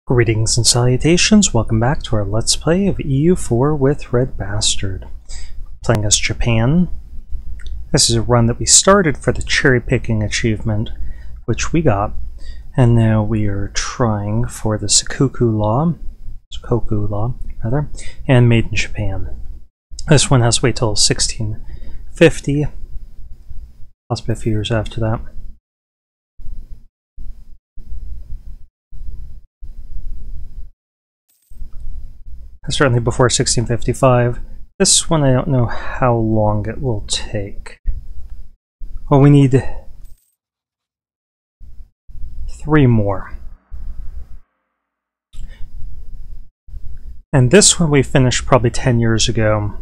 Greetings and salutations, welcome back to our Let's Play of EU4 with RedBstrd. Playing as Japan. This is a run that we started for the Cherrypicking achievement, which we got, and now we are trying for the Sakoku Law, and Made in Japan. This one has to wait till 1650, possibly a few years after that. Certainly before 1655. This one I don't know how long it will take. Well, we need 3 more. And this one we finished probably 10 years ago.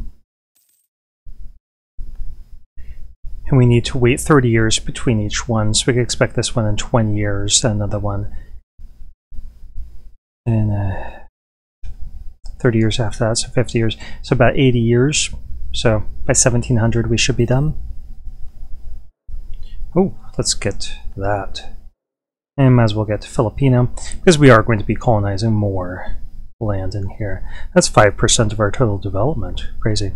And we need to wait 30 years between each one, so we can expect this one in 20 years, and another one in 30 years after that, so 50 years. So about 80 years. So by 1700 we should be done. Oh, let's get that. And might as well get Filipino, because we are going to be colonizing more land in here. That's 5% of our total development. Crazy.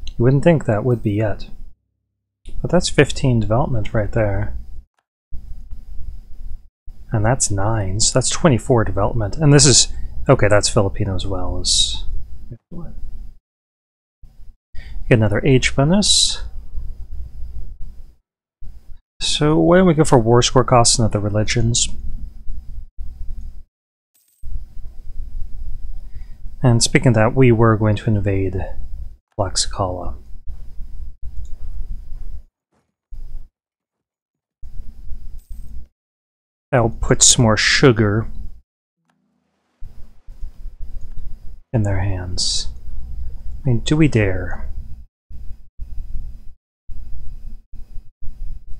You wouldn't think that would be yet. But that's 15 development right there. And that's 9, so that's 24 development. And this is... okay, that's Filipino as well. Get another age bonus. So why don't we go for war score costs and other religions? And speaking of that, we were going to invade Ashikaga. That'll put some more sugar in their hands. I mean, do we dare?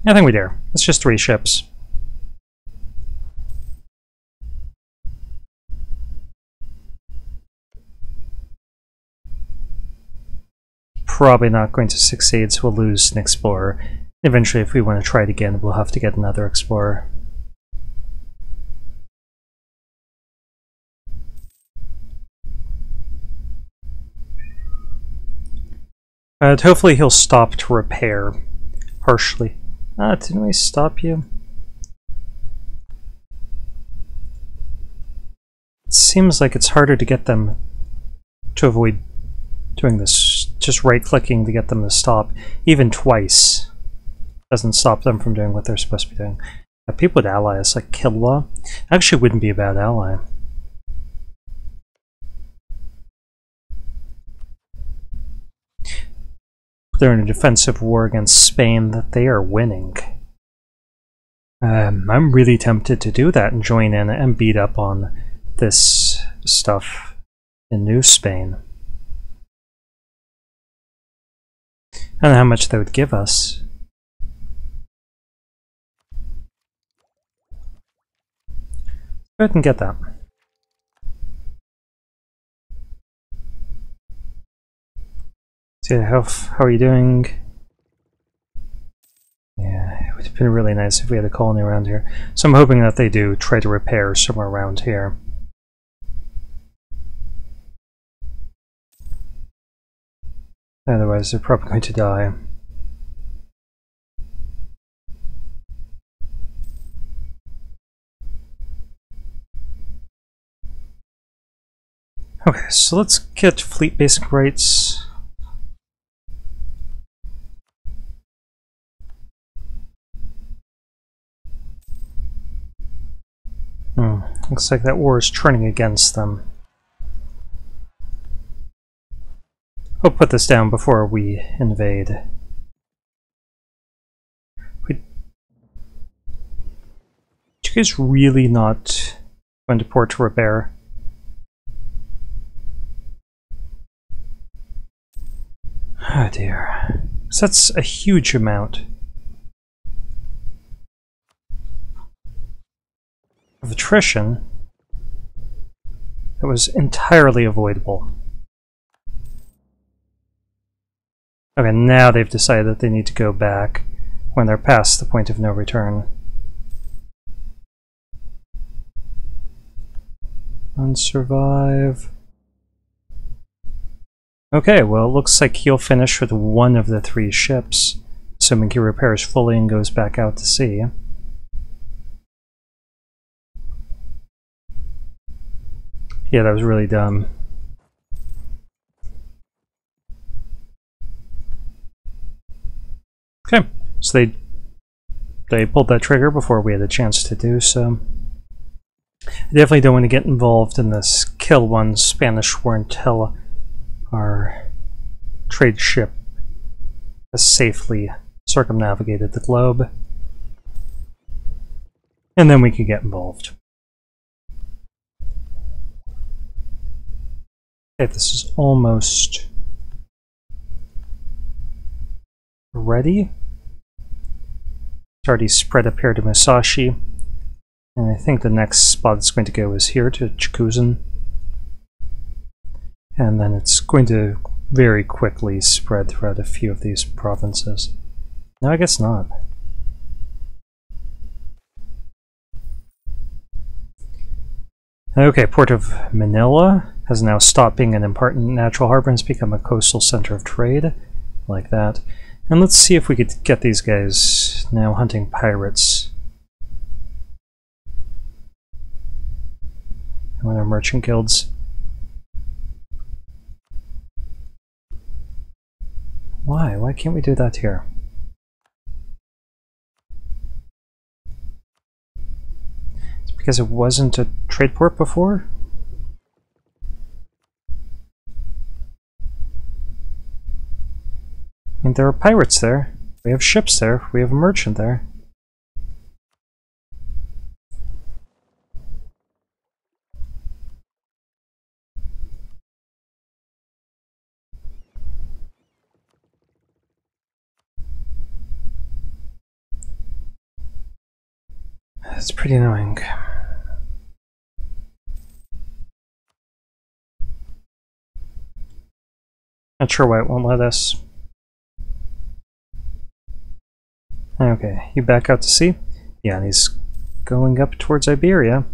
I think we dare. It's just 3 ships. Probably not going to succeed, so we'll lose an explorer. Eventually, if we want to try it again, we'll have to get another explorer. Hopefully he'll stop to repair harshly. Didn't we stop you? It seems like it's harder to get them to avoid doing this. Just right-clicking to get them to stop, even twice, doesn't stop them from doing what they're supposed to be doing. People would ally us, like Killa. Actually wouldn't be a bad ally. They're in a defensive war against Spain that they are winning. I'm really tempted to do that and join in and beat up on this stuff in New Spain. I don't know how much they would give us. Go ahead and get that. How are you doing? Yeah, it would have been really nice if we had a colony around here. So I'm hoping that they do try to repair somewhere around here. Otherwise they're probably going to die. Okay, so let's get fleet basic rights. Looks like that war is turning against them. I'll put this down before we invade. Would you guys really not go into port to repair? Oh dear. So that's a huge amount of attrition that was entirely avoidable. Okay, now they've decided that they need to go back when they're past the point of no return. And survive. Okay, well it looks like he'll finish with one of the 3 ships, assuming he repairs fully and goes back out to sea. Yeah, that was really dumb. Okay, so they pulled that trigger before we had a chance to do so. I definitely don't want to get involved in this kill one Spanish war until our trade ship has safely circumnavigated the globe. And then we can get involved. Okay, this is almost ready. It's already spread up here to Musashi. And I think the next spot it's going to go is here to Chikuzen. And then it's going to very quickly spread throughout a few of these provinces. No, I guess not. Okay, Port of Manila has now stopped being an important natural harbor and has become a coastal center of trade, like that. And let's see if we could get these guys now hunting pirates. One of our merchant guilds. Why? Why can't we do that here? It's because it wasn't a trade port before? I mean, there are pirates there. We have ships there. We have a merchant there. That's pretty annoying. Not sure why it won't let us. Okay, you back out to sea? Yeah, and he's going up towards Iberia.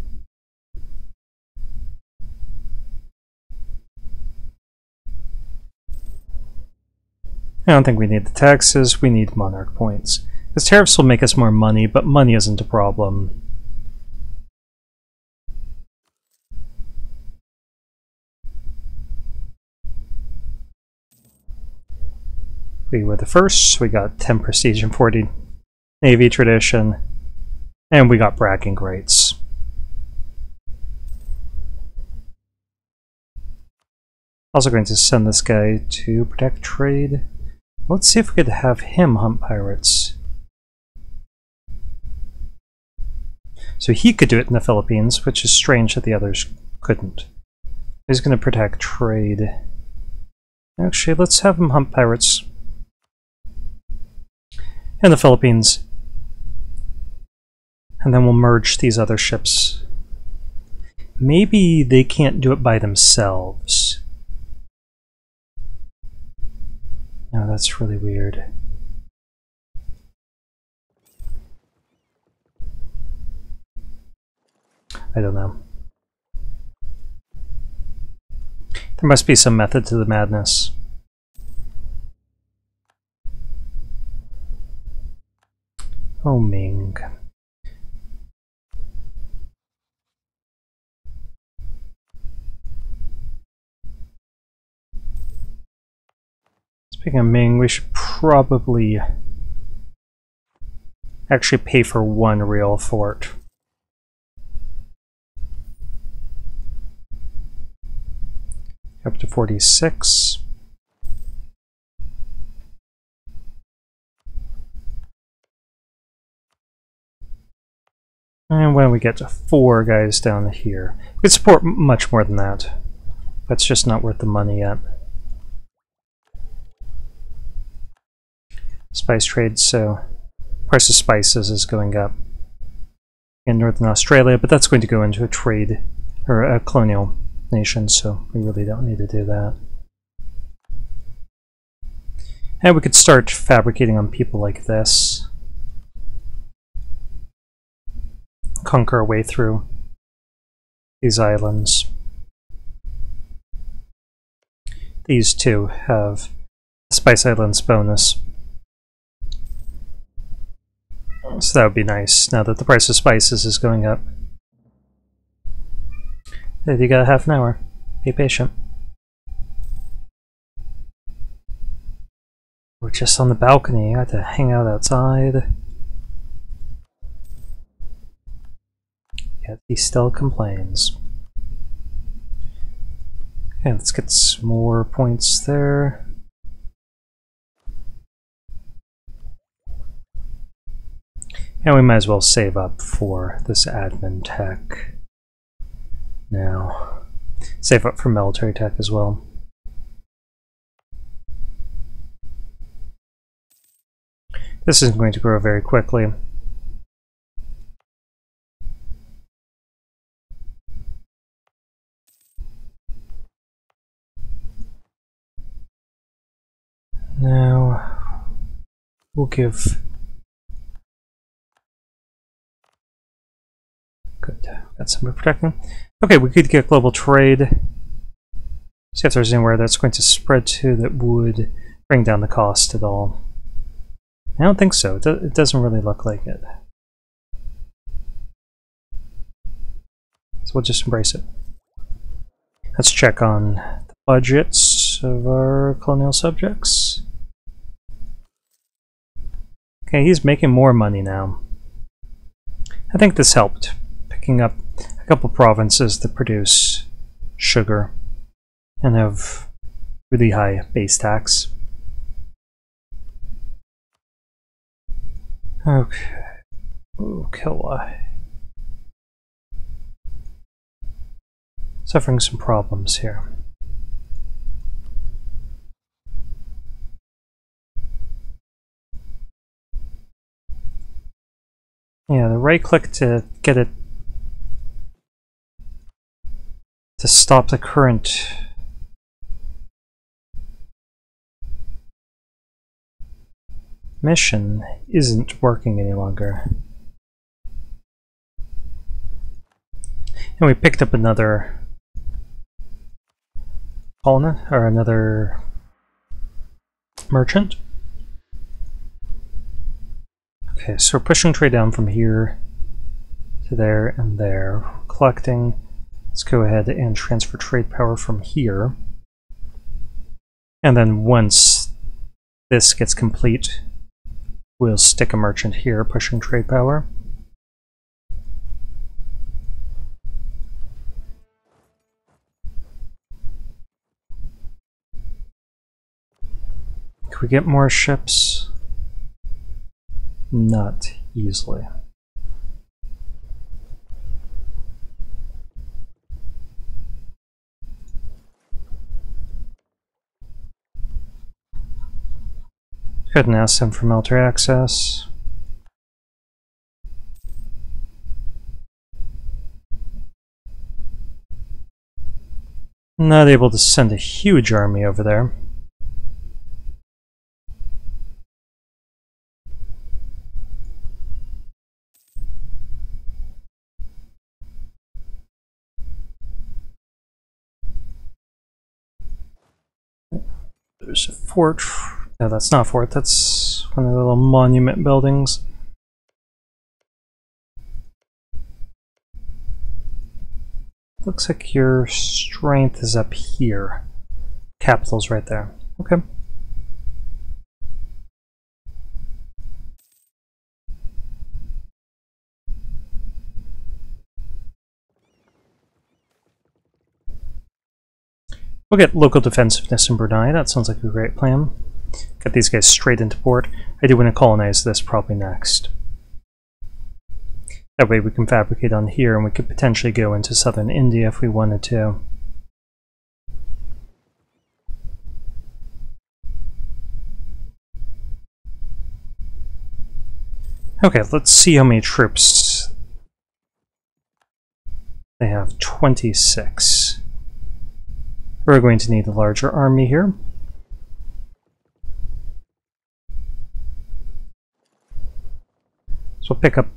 I don't think we need the taxes, we need monarch points. Because tariffs will make us more money, but money isn't a problem. We were the first, we got 10 prestige and 40 navy tradition, and we got bragging rights. Also going to send this guy to protect trade. Let's see if we could have him hunt pirates. So he could do it in the Philippines, which is strange that the others couldn't. He's going to protect trade. Actually, let's have him hunt pirates in the Philippines. And then we'll merge these other ships. Maybe they can't do it by themselves. No, that's really weird. I don't know. There must be some method to the madness. Oh, Ming. Speaking of Ming, we should probably actually pay for one real fort. Up to 46. And when we get to 4 guys down here, we could support much more than that. That's just not worth the money yet. Spice trade, so price of spices is going up in Northern Australia, but that's going to go into a trade, or a colonial nation, so we really don't need to do that. And we could start fabricating on people like this. Conquer our way through these islands. these two have Spice Islands bonus. So that would be nice, now that the price of spices is going up. Hey, you got half an hour. Be patient. We're just on the balcony. I had to hang out outside. Yet he still complains. Okay, let's get some more points there. And we might as well save up for this admin tech now. Save up for military tech as well. This isn't going to grow very quickly. Now, we'll give... Good, got somebody protecting. Okay, we could get global trade. See if there's anywhere that's going to spread to that would bring down the cost at all. I don't think so. It doesn't really look like it. So we'll just embrace it. Let's check on the budgets of our colonial subjects. Okay, he's making more money now. I think this helped, picking up a couple provinces that produce sugar and have really high base tax. Okay. Ooh, Kilwa. Suffering some problems here. Yeah, the right click to get it to stop the current mission isn't working any longer. And we picked up another colony, or another merchant. Okay, so we're pushing trade down from here to there and there. Collecting. Let's go ahead and transfer trade power from here. And then once this gets complete, we'll stick a merchant here, pushing trade power. Can we get more ships? Not easily. Couldn't ask them for military access. Not able to send a huge army over there. There's a fort. No, that's not a fort. That's one of the little monument buildings. Looks like your strength is up here. Capital's right there. Okay. We'll get local defensiveness in Brunei. That sounds like a great plan. Get these guys straight into port. I do want to colonize this probably next. That way we can fabricate on here and we could potentially go into southern India if we wanted to. Okay, let's see how many troops. They have 26. We're going to need a larger army here. So we'll pick up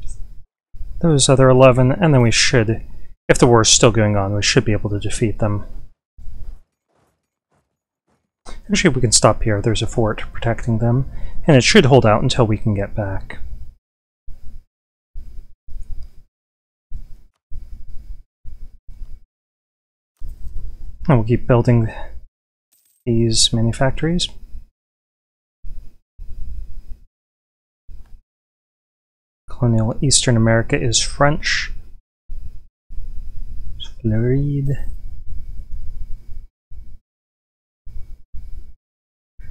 those other 11, and then we should, if the war is still going on, we should be able to defeat them. Actually, we can stop here. There's a fort protecting them, and it should hold out until we can get back. And we'll keep building these manufactories. Colonial Eastern America is French. Floride.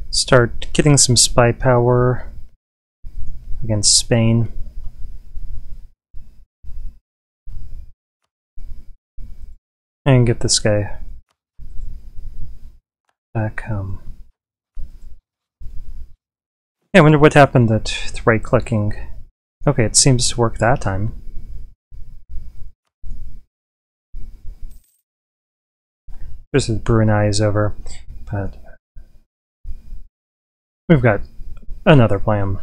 Start getting some spy power against Spain. And get this guy back home. Yeah, I wonder what happened at right-clicking. Okay, it seems to work that time. This is Brunei is over, but we've got another plan.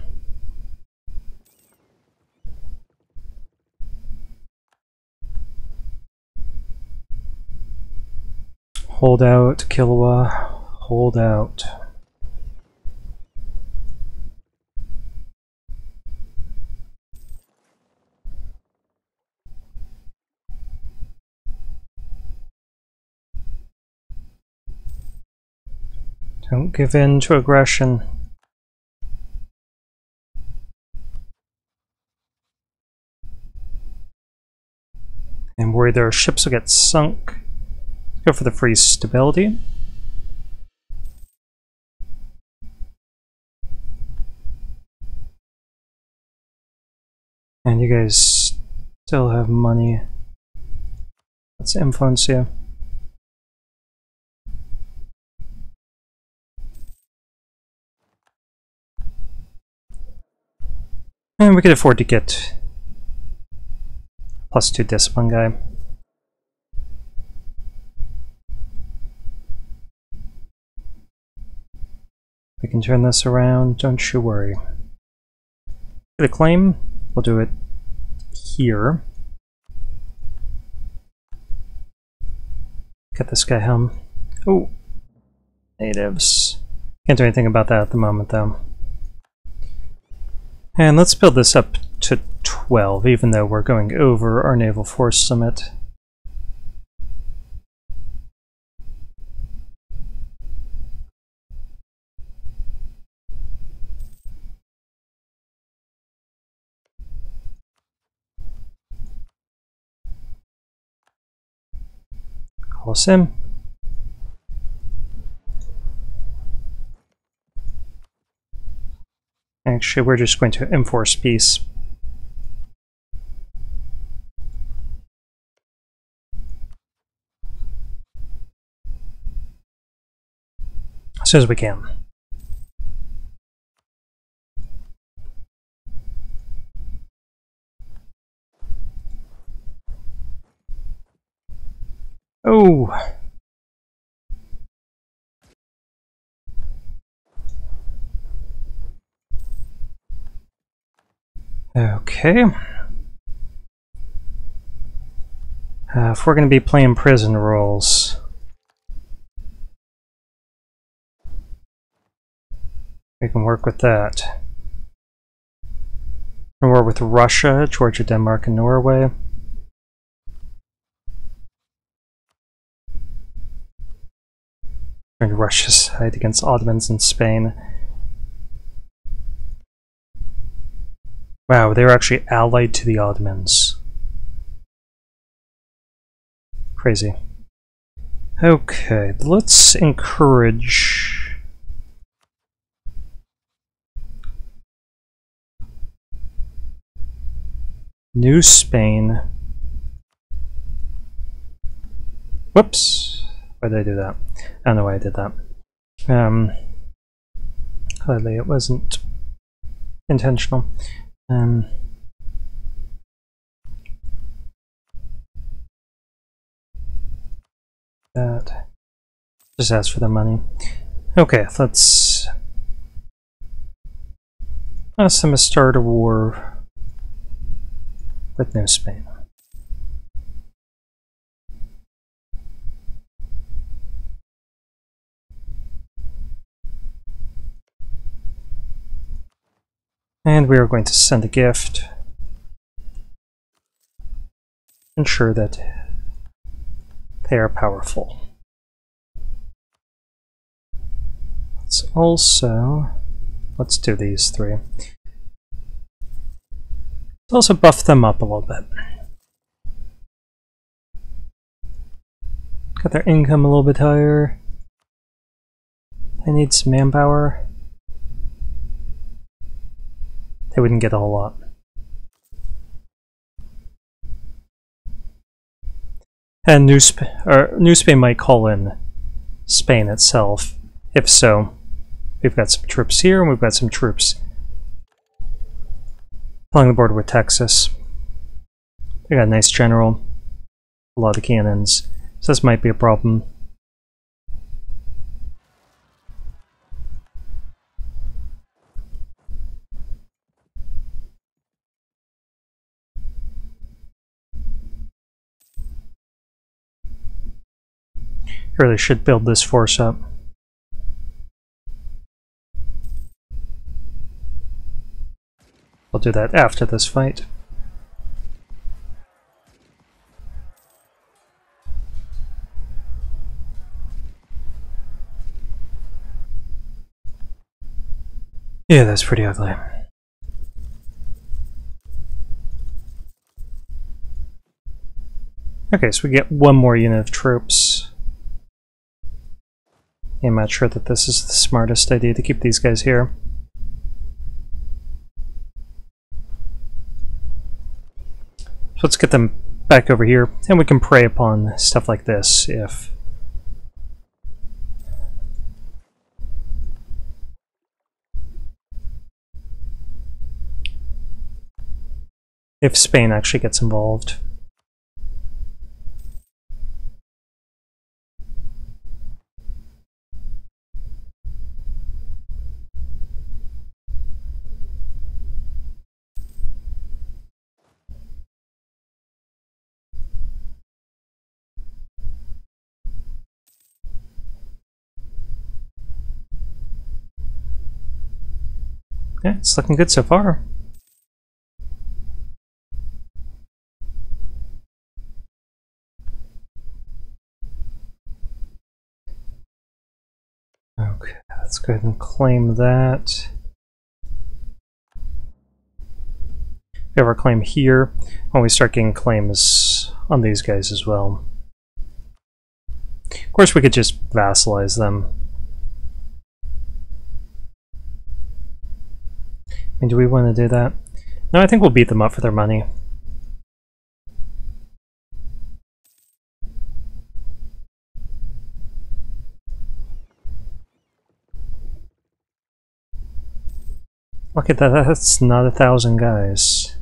Hold out, Kilwa. Hold out. Don't give in to aggression. I'm worried their ships will get sunk. Go for the free stability. And you guys still have money. Let's influence you. And we could afford to get +2 discipline guy. We can turn this around, don't you worry. Get a claim, we'll do it here. Get this guy home. Oh, natives. Can't do anything about that at the moment though. And let's build this up to 12, even though we're going over our naval force limit. Call us in. Actually, we're just going to enforce peace. As soon as we can. Oh! Okay. If we're going to be playing prison roles, we can work with that. War with Russia, Georgia, Denmark, and Norway. And Russia's side against Ottomans in Spain. Wow, they were actually allied to the Ottomans. Crazy. Okay, let's encourage New Spain. Whoops! Why did I do that? I don't know why I did that. Clearly it wasn't intentional. That just ask for the money. Okay, let's ask them to start a war with New Spain. And we are going to send a gift. Ensure that they are powerful. Let's do these three. Let's also buff them up a little bit. Got their income a little bit higher. They need some manpower. They wouldn't get a whole lot. And New Spain might call in Spain itself. If so, we've got some troops here, and we've got some troops along the border with Texas. We got a nice general, a lot of cannons, so this might be a problem. Really should build this force up. We'll do that after this fight. Yeah, that's pretty ugly. Okay, so we get one more unit of troops. I'm not sure that this is the smartest idea to keep these guys here. So let's get them back over here, and we can prey upon stuff like this if Spain actually gets involved. Yeah, it's looking good so far. Okay, let's go ahead and claim that. We have our claim here. When we start getting claims on these guys as well. Of course, we could just vassalize them. I mean, do we want to do that? No, I think we'll beat them up for their money. Look at that, that's not 1,000 guys.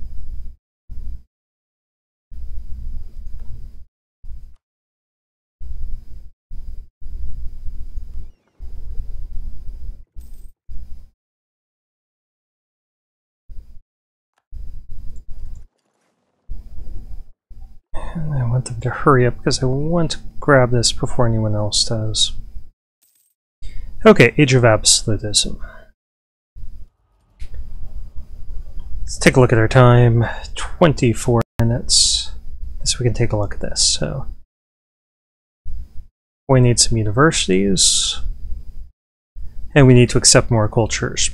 And I want them to hurry up because I want to grab this before anyone else does. Okay, Age of Absolutism. Let's take a look at our time. 24 minutes. So we can take a look at this. So we need some universities, and we need to accept more cultures.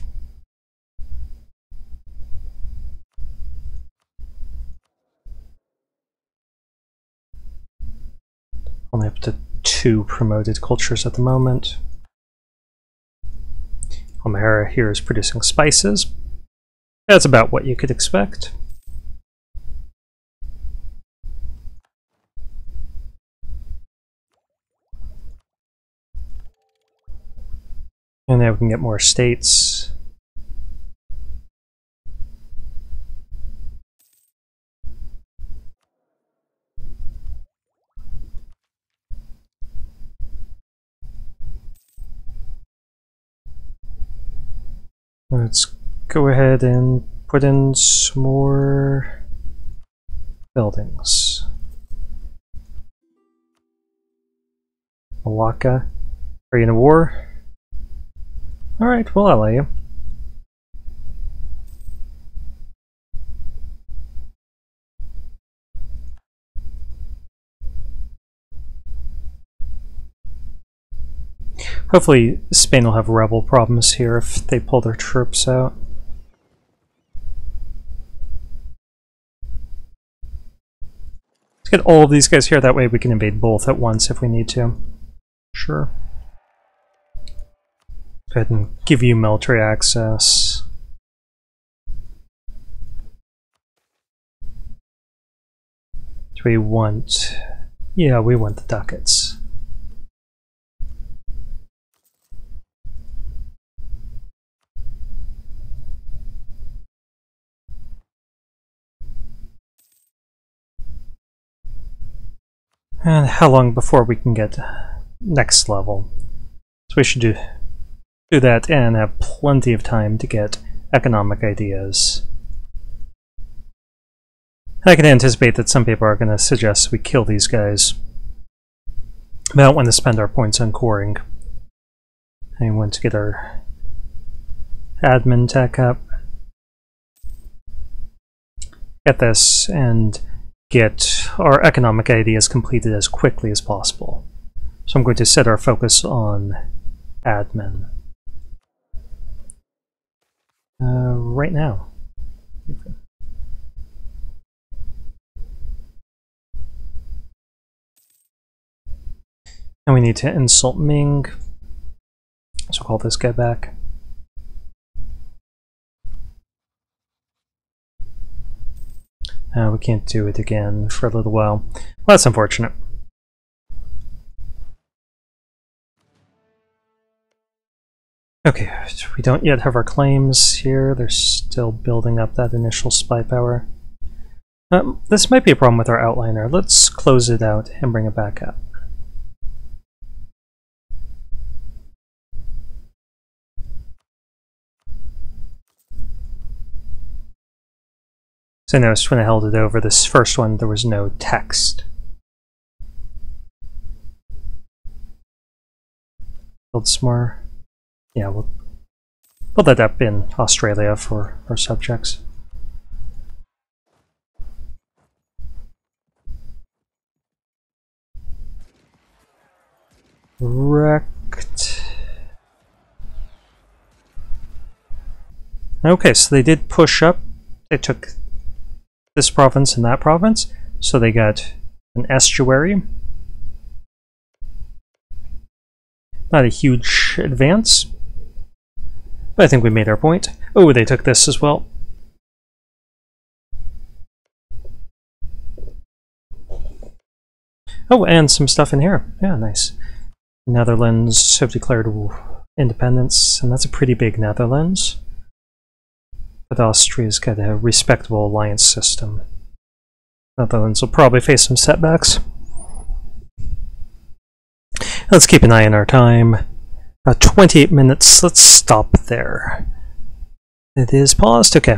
Only up to 2 promoted cultures at the moment. Almera here is producing spices. That's about what you could expect. And now we can get more states. Let's go ahead and put in some more buildings. Malacca, are you in a war? Alright, we'll ally you. Hopefully Spain will have rebel problems here if they pull their troops out. Let's get all of these guys here, that way we can invade both at once if we need to. Sure. Go ahead and give you military access. Do we want... yeah, we want the ducats. And how long before we can get next level? So we should do that and have plenty of time to get economic ideas. I can anticipate that some people are going to suggest we kill these guys. We don't want to spend our points on coring. I want to get our admin tech up. Get this and get our economic ideas completed as quickly as possible. So I'm going to set our focus on admin. Right now. And we need to insult Ming. So call this guy back. We can't do it again for a little while. Well, that's unfortunate. Okay, we don't yet have our claims here. They're still building up that initial spy power. This might be a problem with our outliner. Let's close it out and bring it back up. So I noticed when I held it over this first one, there was no text. Build some more. Yeah, we'll that up in Australia for our subjects. Wrecked. Okay, so they did push up. They took this province and that province, so they got an estuary. Not a huge advance, but I think we made our point. Oh, they took this as well. Oh, and some stuff in here. Yeah, nice. Netherlands have declared independence, and that's a pretty big Netherlands. But Austria's got a respectable alliance system. Netherlands will probably face some setbacks. Let's keep an eye on our time. 28 minutes. Let's stop there. It is paused. Okay.